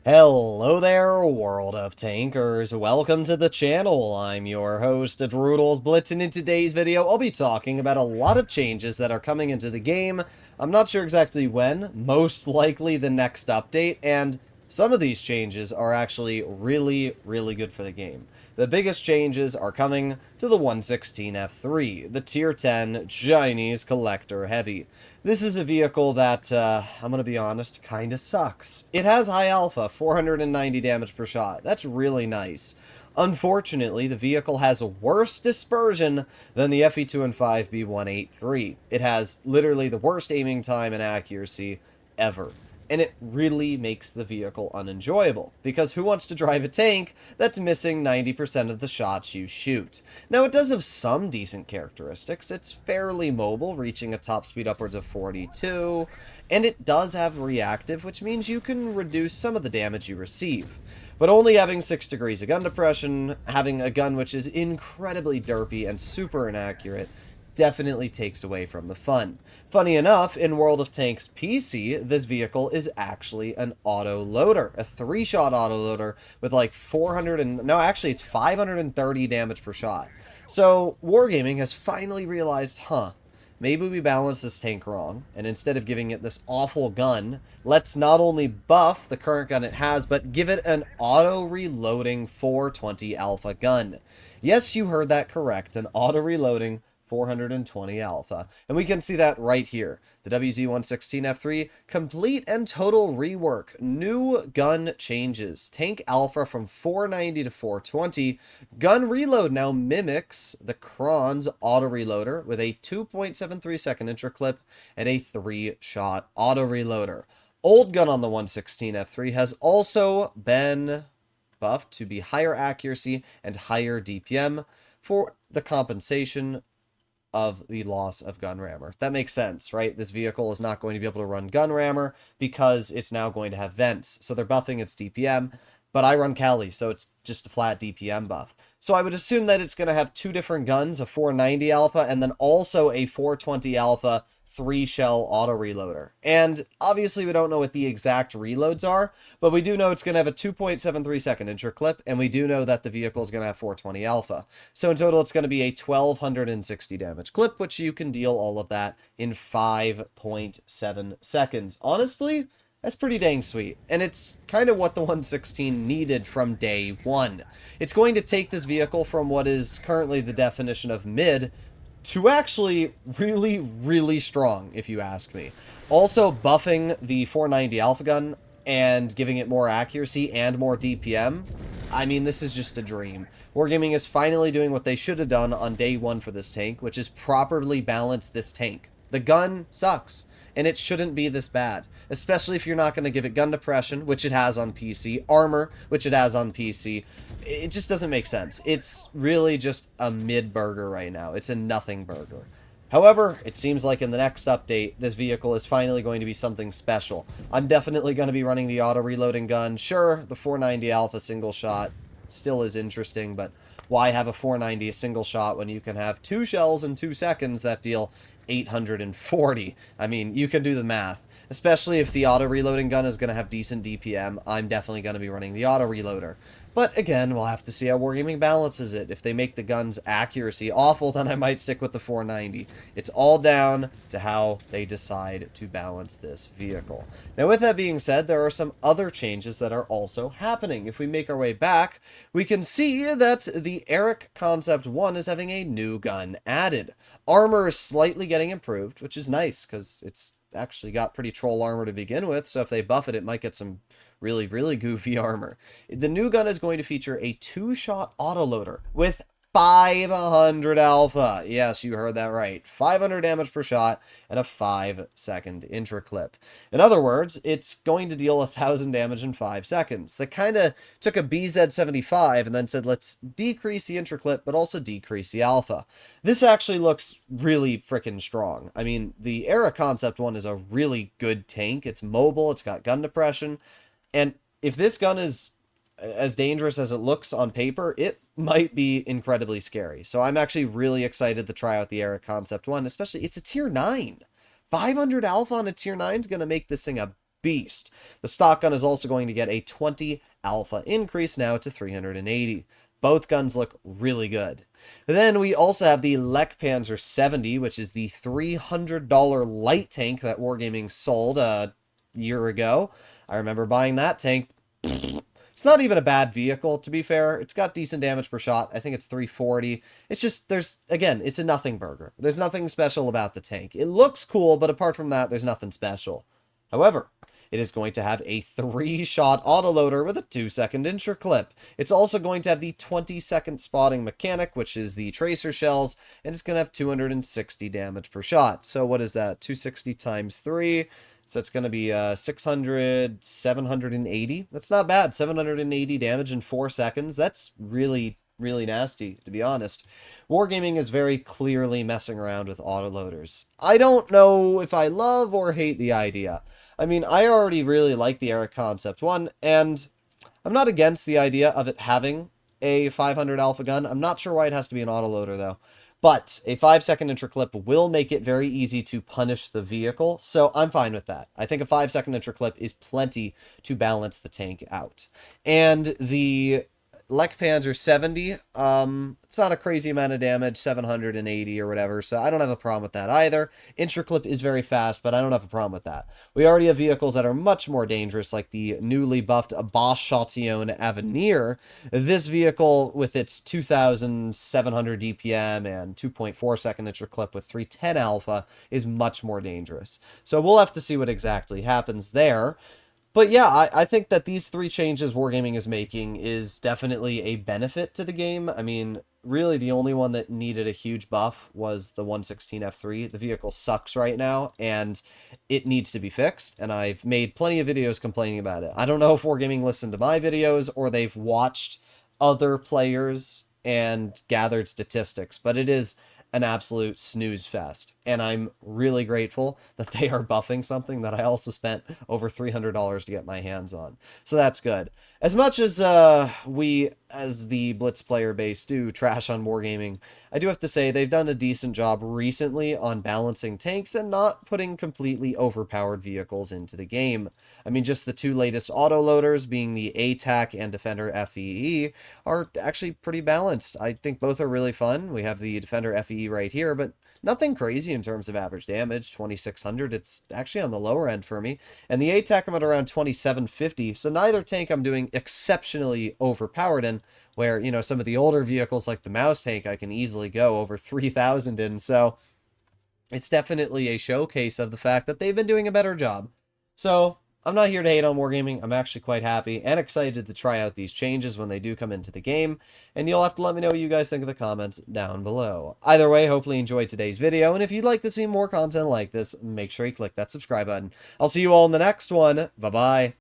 Hello there, world of tankers. Welcome to the channel. I'm your host, Droodles Blitz, and in today's video, I'll be talking about a lot of changes that are coming into the game. I'm not sure exactly when, most likely the next update, and some of these changes are actually really good for the game. The biggest changes are coming to the 116F3, the Tier 10 Chinese Collector Heavy. This is a vehicle that, I'm going to be honest, kind of sucks. It has high alpha, 490 damage per shot. That's really nice. Unfortunately, the vehicle has worse dispersion than the FE2 and 5B183. It has literally the worst aiming time and accuracy ever. And it really makes the vehicle unenjoyable, because who wants to drive a tank that's missing 90% of the shots you shoot? Now, it does have some decent characteristics. It's fairly mobile, reaching a top speed upwards of 42, and it does have reactive, which means you can reduce some of the damage you receive. But only having 6 degrees of gun depression, having a gun which is incredibly derpy and super inaccurate, definitely takes away from the fun. Funny enough, in World of Tanks PC, this vehicle is actually an auto-loader, a 3-shot auto-loader with like 530 damage per shot. So, Wargaming has finally realized, maybe we balanced this tank wrong, and instead of giving it this awful gun, let's not only buff the current gun it has, but give it an auto-reloading 420 alpha gun. Yes, you heard that correct, an auto-reloading 420 alpha. And we can see that right here. The WZ116F3, complete and total rework. New gun changes. Tank alpha from 490 to 420. Gun reload now mimics the Kron's auto reloader with a 2.73 second intraclip and a 3-shot auto reloader. Old gun on the 116F3 has also been buffed to be higher accuracy and higher DPM for the compensation of the loss of gun rammer. That makes sense, right? This vehicle is not going to be able to run gun rammer because it's now going to have vents. So they're buffing its DPM, but I run Cali, so it's just a flat DPM buff. So I would assume that it's going to have 2 different guns, a 490 alpha and then also a 420 alpha 3-shell auto reloader. And obviously we don't know what the exact reloads are, but we do know it's going to have a 2.73 second intraclip, and we do know that the vehicle is going to have 420 alpha. So in total it's going to be a 1260 damage clip, which you can deal all of that in 5.7 seconds. Honestly, that's pretty dang sweet, and it's kind of what the 116 needed from day one. It's going to take this vehicle from what is currently the definition of mid to actually really strong, if you ask me. Also, buffing the 490 alpha gun and giving it more accuracy and more DPM, I mean, this is just a dream. Wargaming is finally doing what they should have done on day one for this tank, which is properly balance this tank. The gun sucks, and it shouldn't be this bad, especially if you're not going to give it gun depression, which it has on PC, armor, which it has on PC. It just doesn't make sense. It's really just a mid burger right now. It's a nothing burger. However, it seems like in the next update, this vehicle is finally going to be something special. I'm definitely going to be running the auto-reloading gun. Sure, the 490 alpha single shot still is interesting, but why have a 490 single shot when you can have 2 shells in 2 seconds that deal 840? I mean, you can do the math. Especially if the auto-reloading gun is going to have decent DPM, I'm definitely going to be running the auto-reloader. But again, we'll have to see how Wargaming balances it. If they make the gun's accuracy awful, then I might stick with the 490. It's all down to how they decide to balance this vehicle. Now, with that being said, there are some other changes that are also happening. If we make our way back, we can see that the Erich Concept 1 is having a new gun added. Armor is slightly getting improved, which is nice, because it's actually got pretty troll armor to begin with, so if they buff it, it might get some really goofy armor. The new gun is going to feature a 2-shot autoloader with 500 alpha. Yes, you heard that right. 500 damage per shot and a 5-second intraclip. In other words, it's going to deal 1,000 damage in 5 seconds. They kind of took a BZ75 and then said, let's decrease the intraclip, but also decrease the alpha. This actually looks really freaking strong. I mean, the Erich Concept 1 is a really good tank. It's mobile, it's got gun depression, and if this gun is as dangerous as it looks on paper, it might be incredibly scary. So I'm actually really excited to try out the Erich Concept 1, especially it's a tier 9. 500 alpha on a tier 9 is going to make this thing a beast. The stock gun is also going to get a 20 alpha increase now to 380. Both guns look really good. Then we also have the LeKPz 70, which is the $300 light tank that Wargaming sold a year ago. I remember buying that tank. It's not even a bad vehicle, to be fair. It's got decent damage per shot. I think it's 340. It's just, again, it's a nothing burger. There's nothing special about the tank. It looks cool, but apart from that, there's nothing special. However, it is going to have a 3-shot autoloader with a 2-second intro clip. It's also going to have the 20-second spotting mechanic, which is the tracer shells, and it's going to have 260 damage per shot. So what is that? 260 times 3. So it's going to be 600, 780. That's not bad. 780 damage in 4 seconds. That's really, really nasty, to be honest. Wargaming is very clearly messing around with autoloaders. I don't know if I love or hate the idea. I mean, I already really like the Erich Concept one, and I'm not against the idea of it having a 500 alpha gun. I'm not sure why it has to be an autoloader, though. But a 5-second intro clip will make it very easy to punish the vehicle, so I'm fine with that. I think a 5-second intro clip is plenty to balance the tank out. And the LeKPz 70, it's not a crazy amount of damage, 780 or whatever, so I don't have a problem with that either. Intro clip is very fast, but I don't have a problem with that. We already have vehicles that are much more dangerous, like the newly buffed Bosch Chatillon Avenir. This vehicle, with its 2,700 DPM and 2.4-second intro clip with 310 alpha, is much more dangerous. So we'll have to see what exactly happens there. But yeah, I think that these 3 changes Wargaming is making is definitely a benefit to the game. I mean, really the only one that needed a huge buff was the 116 F3. The vehicle sucks right now, and it needs to be fixed, and I've made plenty of videos complaining about it. I don't know if Wargaming listened to my videos or they've watched other players and gathered statistics, but it is an absolute snooze fest, and I'm really grateful that they are buffing something that I also spent over $300 to get my hands on. So that's good. As much as we, as the Blitz player base, do trash on Wargaming, I do have to say they've done a decent job recently on balancing tanks and not putting completely overpowered vehicles into the game. I mean, just the 2 latest autoloaders, being the ATAC and Defender FEE, are actually pretty balanced. I think both are really fun. We have the Defender FEE right here, but nothing crazy in terms of average damage, 2,600. It's actually on the lower end for me. And the ATAC I'm at around 2,750, so neither tank I'm doing exceptionally overpowered in, where, you know, some of the older vehicles like the Mouse tank I can easily go over 3,000 in, so it's definitely a showcase of the fact that they've been doing a better job. So I'm not here to hate on Wargaming. I'm actually quite happy and excited to try out these changes when they do come into the game, and you'll have to let me know what you guys think in the comments down below. Either way, hopefully you enjoyed today's video, and if you'd like to see more content like this, make sure you click that subscribe button. I'll see you all in the next one. Bye-bye.